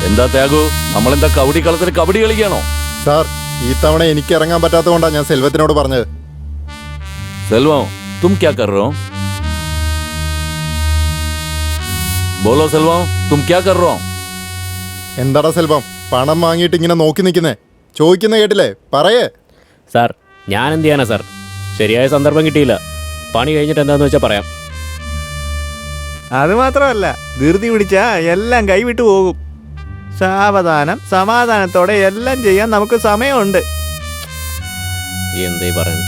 എന്താ ത്യാഗു, നമ്മളെന്താ കബഡി കളത്തിൽ കബഡി കളിക്കാണോ? സാർ, ഈ തവണ എനിക്ക് ഇറങ്ങാൻ പറ്റാത്തതുകൊണ്ടാണ് ഞാൻ സെൽവത്തിനോട് പറഞ്ഞത്. സെൽവം, തും ക്യാ കർ രഹോ? ബോലോ സെൽവം, തും ക്യാ കർ രഹോ? എന്താടാ സെൽവം, പണം വാങ്ങിയിട്ട് ഇങ്ങനെ നോക്കി നിൽക്കുന്നേ? ചോദിക്കുന്ന കേട്ടില്ലേ, പറയേ. സാർ, ഞാൻ എന്ത് ചെയ്യാനാ സാർ? ശരിയായ സന്ദർഭം കിട്ടിയില്ല. പണി കഴിഞ്ഞിട്ട് എന്താന്ന് വെച്ചാൽ പറയാം. അത് മാത്രമല്ല, ധൃതി പിടിച്ചാ എല്ലാം കൈവിട്ടു പോകും. സാവധാനം സമാധാനത്തോടെ എല്ലാം ചെയ്യാൻ നമുക്ക് സമയമുണ്ട്. എന്തേ പറയുന്നു?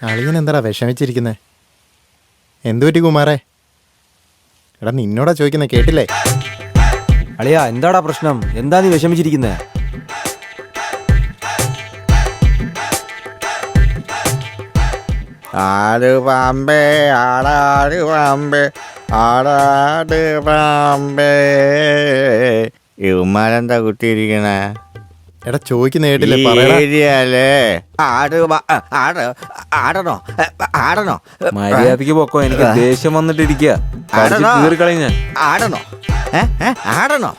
അളിയൻ എന്താടാ വിഷമിച്ചിരിക്കുന്നേ? എന്തുപറ്റി കുമാരേ? എടാ നിന്നോടാ ചോദിക്കുന്നേ, കേട്ടില്ലേ? അളിയാ, എന്താടാ പ്രശ്നം? എന്താ നീ വിഷമിച്ചിരിക്കുന്നേ? ആട് പാമ്പേ ആടാട് പാമ്പേ ആടാട് പാമ്പേ. ഇവന്മാരെന്താ കുത്തിയിരിക്കണേ? എടാ ചോദിക്കുന്ന കേട്ടില്ലേ, പറയടാ. ശരിയല്ലേ? ആടണോ ആടണോ? മര്യാദക്ക് പൊക്കോ, എനിക്ക് ദേഷ്യം വന്നിട്ടിരിക്കുക. ആടണോ ഞാൻ ആടണോ ആടണോ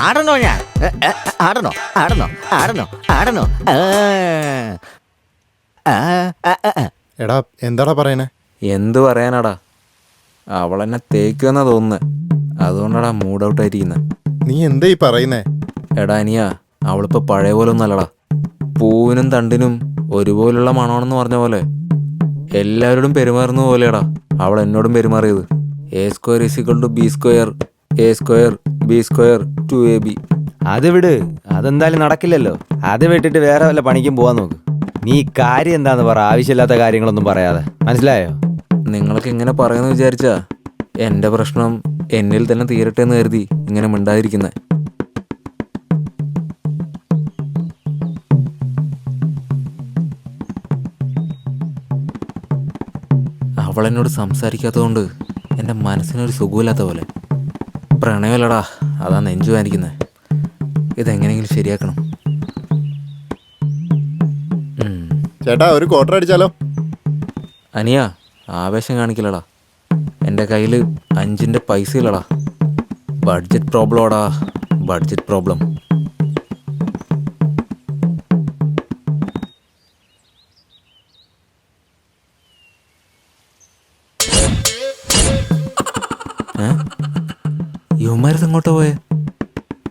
ആടണോ ഞാൻ ആടണോ ആടണോ ആടണോ ആടണോ? എടാ എന്താടാ പറയണേ? എന്ത് പറയാനാടാ, അവളെന്നെ തേക്കുമെന്നാ തോന്നുന്നത്. അതുകൊണ്ടാടാ മൂഡ് ഔട്ട് ആയിരിക്കുന്നത്. നീ എന്താ ഈ പറയുന്നേ? എടാ അനിയാ, അവളിപ്പോൾ പഴയ പോലെ ഒന്നല്ലടാ. പൂവിനും തണ്ടിനും ഒരുപോലുള്ള മണമാണെന്ന് പറഞ്ഞ പോലെ എല്ലാവരോടും പെരുമാറുന്ന പോലെയാടാ അവൾ എന്നോടും പെരുമാറിയത്. A² = B², A² B² 2AB. അത് വിട്, അതെന്തായാലും നടക്കില്ലല്ലോ. അത് വിട്ടിട്ട് വേറെ വല്ല പണിക്കും പോവാൻ നോക്ക്. നീ കാര്യം എന്താന്ന് പറ, ആവശ്യമില്ലാത്ത കാര്യങ്ങളൊന്നും പറയാതെ. മനസ്സിലായോ? നിങ്ങൾക്ക് ഇങ്ങനെ പറയുമെന്ന് വിചാരിച്ചാ എൻ്റെ പ്രശ്നം എന്നിൽ തന്നെ തീരട്ടെ എന്ന് കരുതി ഇങ്ങനെ മിണ്ടാതിരിക്കുന്നത്. അവളെന്നോട് സംസാരിക്കാത്തതുകൊണ്ട് എൻ്റെ മനസ്സിനൊരു സുഖമില്ലാത്ത പോലെ. പ്രണയമല്ലടാ, അതാ നെഞ്ചു വാനിക്കുന്നത്. ഇതെങ്ങനെയെങ്കിലും ശരിയാക്കണം. ചേട്ടാ, ഒരു ക്വാർട്ടർ അടിച്ചാലോ? അനിയ, ആവേശം കാണിക്കില്ലടാ. എൻ്റെ കയ്യിൽ 5ൻ്റെ പൈസ ഇല്ലടാ. ബഡ്ജറ്റ് പ്രോബ്ലമാടാ, ബഡ്ജറ്റ് പ്രോബ്ലം. യുവമാരുന്ന് എങ്ങോട്ടാ പോയേ?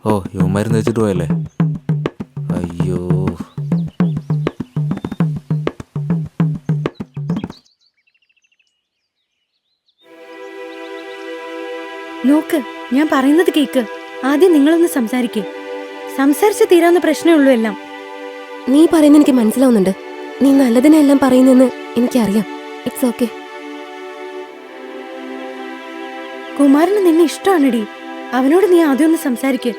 ഓ, യുവമാരുന്ന് വെച്ചിട്ട് പോയല്ലേ? അയ്യോ. നോക്ക്, ഞാൻ പറയുന്നത് കേക്ക്. ആദ്യം നിങ്ങളൊന്ന് സംസാരിക്കേ. സംസാരിച്ച് തീരാവുന്ന പ്രശ്നമേ ഉള്ളൂ എല്ലാം. നീ പറയുന്നത് എനിക്ക് മനസ്സിലാവുന്നുണ്ട്. നീ നല്ലതിനെല്ലാം പറയുന്നെന്ന് എനിക്കറിയാം. It's okay. കുമാരന് നിന്നെ ഇഷ്ടമാണെടി. അവനോട് നീ ആദ്യം ഒന്ന് സംസാരിക്കേ.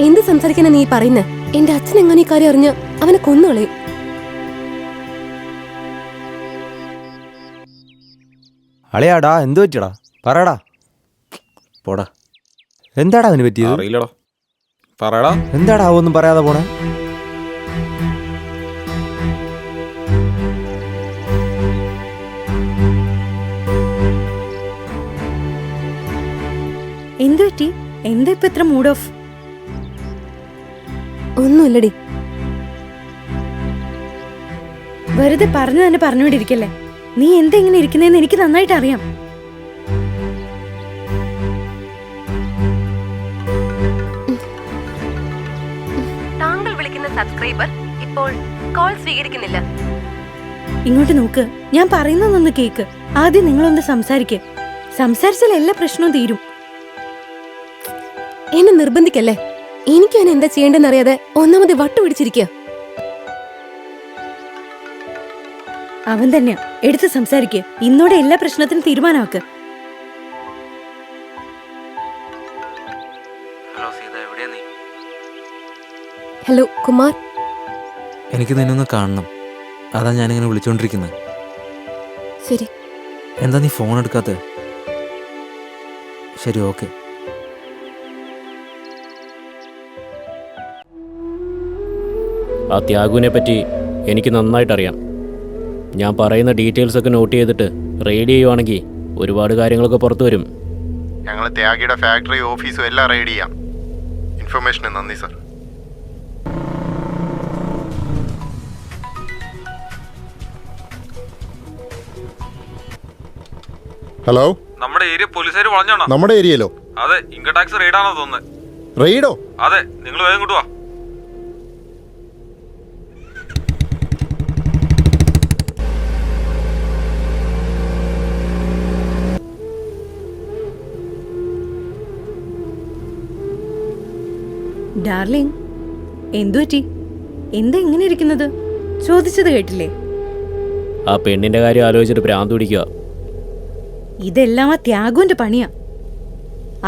എന്ത് സംസാരിക്കാനാ നീ പറയുന്നേ? എന്റെ അച്ഛൻ എങ്ങനെ ഈ കാര്യം അറിഞ്ഞ് അവനെ കൊന്നുകളയും. അളിയാടാ, എന്ത് പറ്റിയടാ? പറയടാ. പോടാ. എന്താടാ അവന് പറ്റിയത്? അറിയില്ലടാ, പറയടാ. എന്താടാ ഒന്നും പറയാതെ പോണേ? എന്തു പറ്റി? എന്താ ഇപ്പൊ ഇത്ര മൂഡ് ഓഫ്? ഒന്നുമില്ലടി. വെറുതെ പറഞ്ഞു തന്നെ പറഞ്ഞുകൊണ്ടിരിക്കല്ലേ. നീ എന്താ ഇങ്ങനെ ഇരിക്കുന്നതെന്ന് എനിക്ക് നന്നായിട്ട് അറിയാം. താങ്കൾ വിളിക്കുന്ന സബ്സ്ക്രൈബർ ഇപ്പോൾ കോൾ സ്വീകരിക്കുന്നില്ല. ഇങ്ങോട്ട് നോക്ക്, ഞാൻ പറയുന്നതൊന്ന് കേക്ക്. ആദ്യം നിങ്ങളൊന്ന് സംസാരിക്കേ. സംസാരിച്ചാൽ എല്ലാ പ്രശ്നവും തീരും. എന്നെ നിർബന്ധിക്കല്ലേ. എനിക്ക് അവനെ എന്താ ചെയ്യേണ്ടെന്ന് അറിയാതെ ഒന്നാമത് വട്ടുപിടിച്ചിരിക്കുക. അവൻ തന്നെയാ. എടുത്ത് സംസാരിക്കേ. ഇന്നോടെ എല്ലാ പ്രശ്നത്തിനും തീരുമാനമാക്ക്. ഹലോ കുമാർ, എനിക്ക് നിന്നൊന്ന് കാണണം, അതാ ഞാനിങ്ങനെ വിളിച്ചോണ്ടിരിക്കുന്നത്. ശരി. എന്താ നീ ഫോൺ എടുക്കാത്ത? ശരി, ഓക്കെ. ആ ത്യാഗുവിനെ പറ്റി എനിക്ക് നന്നായിട്ടറിയാം. ഞാൻ പറയുന്ന ഡീറ്റെയിൽസൊക്കെ നോട്ട് ചെയ്തിട്ട് റെയ്ഡ് ചെയ്യുവാണെങ്കിൽ ഒരുപാട് കാര്യങ്ങളൊക്കെ പുറത്തു വരും. ഞങ്ങൾ ത്യാഗിയുടെ ഫാക്ടറി ഓഫീസും എല്ലാം റെയ്ഡ് ചെയ്യാം. ഇൻഫർമേഷന് നന്ദി സർ. ഹലോ, നമ്മുടെ ഏരിയ പോലീസുകാർ വളഞ്ഞാണോ? നമ്മുടെ ഏരിയയിലോ? അതെ, ഇൻകം ടാക്സ് റെയ്ഡാണോ തോന്നുന്നത്. റെയ്ഡോ? അതെ, നിങ്ങൾ വേഗം ഇങ്ങോട്ട് വാ. ഡാർലിംഗ്, എന്തുപറ്റി? എന്താ ഇങ്ങനെ ഇരിക്കുന്നത്? ചോദിച്ചത് കേട്ടില്ലേ? ആ പെണ്ണിൻ്റെ കാര്യം ആലോചിച്ചിട്ട് ഭ്രാന്ത് പിടിക്കുക. ഇതെല്ലാം ആ ത്യാഗുവിന്റെ പണിയാ.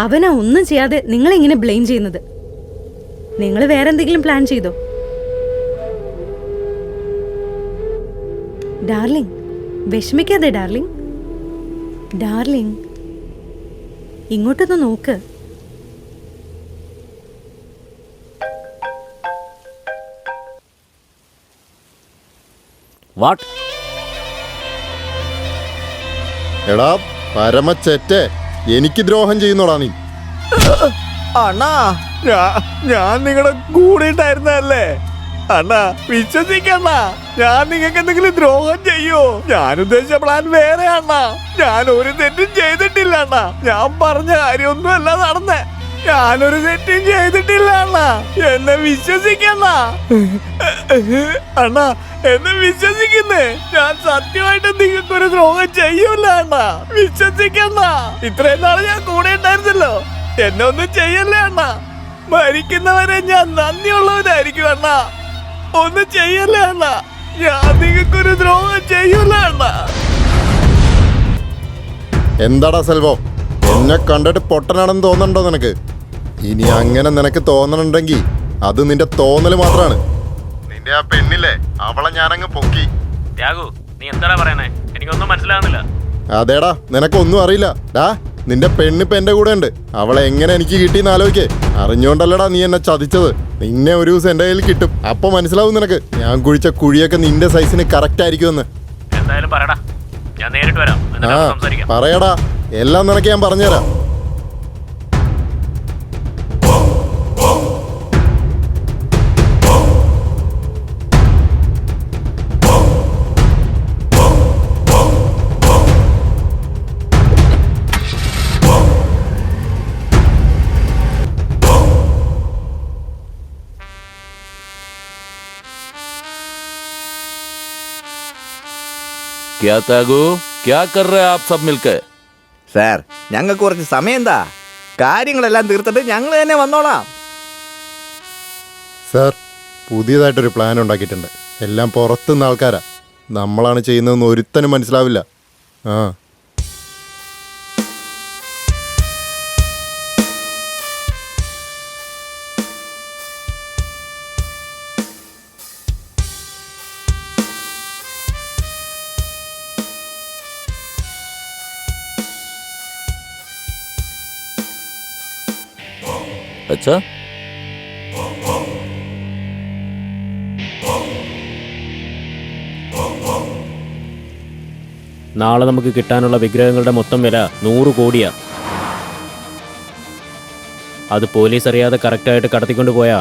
അവനാ ഒന്നും ചെയ്യാതെ നിങ്ങളെങ്ങനെ ബ്ലെയിം ചെയ്യുന്നത്? നിങ്ങൾ വേറെ എന്തെങ്കിലും പ്ലാൻ ചെയ്തോ? ഡാർലിംഗ്, വിഷമിക്കാതെ ഡാർലിംഗ്. ഡാർലിംഗ്, ഇങ്ങോട്ടൊന്ന് നോക്ക്. വാട്ട്? എടാ പരമച്ചെറ്റേ, എനിക്ക് ദ്രോഹം ചെയ്യുന്നോടാ നീ. അണ്ണാ, ഞാൻ നിങ്ങളുടെ കൂടെ ഉണ്ടായിരുന്നല്ലേ അണ്ണാ. വിശ്വസിക്കണ്ണ, ഞാൻ നിങ്ങൾക്ക് എന്തെങ്കിലും ദ്രോഹം ചെയ്യോ? ഞാൻ ഉദ്ദേശിച്ച പ്ലാൻ വേറെ അണ്ണാ. ഞാൻ ഒരു തെറ്റും ചെയ്തിട്ടില്ല അണ്ണാ. ഞാൻ പറഞ്ഞ കാര്യമൊന്നും അല്ല നടന്നേ. ഞാനൊരു തെറ്റും ചെയ്തിട്ടില്ല അണ്ണാ. എന്നെ വിശ്വസിക്കണ്ണ അണ്ണാ, എന്നെ വിശ്വസിക്കുന്നേ. ഞാൻ സത്യമായിട്ട് നിങ്ങൾക്കൊരു ദ്രോഹം ചെയ്യൂല അണ്ണാ. വിശ്വസിക്കണ്ണ. ഇത്രയും നാളെ ഞാൻ കൂടെ ഉണ്ടായിരുന്നല്ലോ. എന്നെ ഒന്നും ചെയ്യല്ലേ അണ്ണാ. മരിക്കുന്നവരെ ഞാൻ നന്ദിയുള്ളവരായിരിക്കും അണ്ണാ. ഒന്നും ചെയ്യല്ലേ അണ്ണാ. ഞാൻ നിങ്ങൾക്കൊരു ദ്രോഹം ചെയ്യൂല അണ്ണാ. എന്താടാ സെൽവോ, എന്നെ കണ്ടിട്ട് പൊട്ടനാണെന്ന് തോന്നണ്ടോ നിനക്ക്? ഇനി അങ്ങനെ നിനക്ക് തോന്നണുണ്ടെങ്കിൽ അത് നിന്റെ തോന്നല് മാത്രമാണ്. നിന്റെ ആ പെണ്ണില്ലേ, അവളെ ഞാനങ്ങ് പൊക്കി. ത്യാഗു, നീ എന്താടാ പറയണേ? എനിക്കൊന്നും മനസ്സിലാകുന്നില്ല. അതേടാ, നിനക്കൊന്നും അറിയില്ല. ഡാ, നിന്റെ പെണ്ണിപ്പ എന്റെ കൂടെ ഉണ്ട്. അവളെ എങ്ങനെ എനിക്ക് കിട്ടിയെന്ന് ആലോചിക്കേ. അറിഞ്ഞോണ്ടല്ലടാ നീ എന്നെ ചതിച്ചത്. നിന്നെ ഒരു ദിവസം എന്റെ കയ്യിൽ കിട്ടും. അപ്പൊ മനസ്സിലാവും നിനക്ക് ഞാൻ കുഴിച്ച കുഴിയൊക്കെ നിന്റെ സൈസിന് കറക്റ്റ് ആയിരിക്കുമെന്ന്. എന്തായാലും പറയടാ, ഞാൻ നേരിട്ട് വരാം. ആ, പറയടാ, എല്ലാം നിനക്ക് ഞാൻ പറഞ്ഞുതരാം. क्या त्यागू, क्या कर रहे हैं आप सब मिलकर? സാർ, ഞങ്ങൾക്ക് കുറച്ച് സമയം എന്താ? കാര്യങ്ങളെല്ലാം തീർത്തിട്ട് ഞങ്ങൾ തന്നെ വന്നോളാം. സാർ, പുതിയതായിട്ടൊരു പ്ലാൻ ഉണ്ടാക്കിയിട്ടുണ്ട്. എല്ലാം പുറത്തുനിന്ന് ആൾക്കാരാ. നമ്മളാണ് ചെയ്യുന്നതെന്ന് ഒരുത്തനും മനസ്സിലാവില്ല. ആ, अच्छा, നാളെ നമുക്ക് കിട്ടാനുള്ള വിഗ്രഹങ്ങളുടെ മൊത്തം വില 100 കോടിയാ. അത് പോലീസ് അറിയാതെ കറക്റ്റായിട്ട് കടത്തിക്കൊണ്ട് പോയാ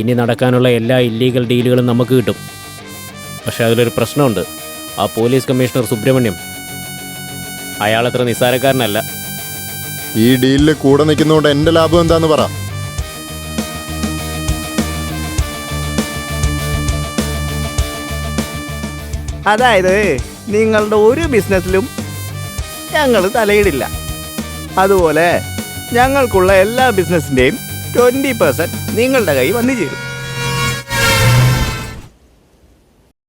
ഇനി നടക്കാനുള്ള എല്ലാ ഇല്ലീഗൽ ഡീലുകളും നമുക്ക് കിട്ടും. പക്ഷെ അതിലൊരു പ്രശ്നമുണ്ട്. ആ പോലീസ് കമ്മീഷണർ സുബ്രഹ്മണ്യം, അയാളത്ര നിസ്സാരക്കാരനല്ല. ഈ ഡീലിൽ കൂടെ നിൽക്കുന്നതുകൊണ്ട് എന്റെ ലാഭം എന്താന്ന് പറ. അതായത് നിങ്ങളുടെ ഒരു ബിസിനസ്സിലും ഞങ്ങൾ തലയിടില്ല. അതുപോലെ ഞങ്ങൾക്കുള്ള എല്ലാ ബിസിനസ്സിൻ്റെയും 20% നിങ്ങളുടെ കൈ വന്നു ചേരും.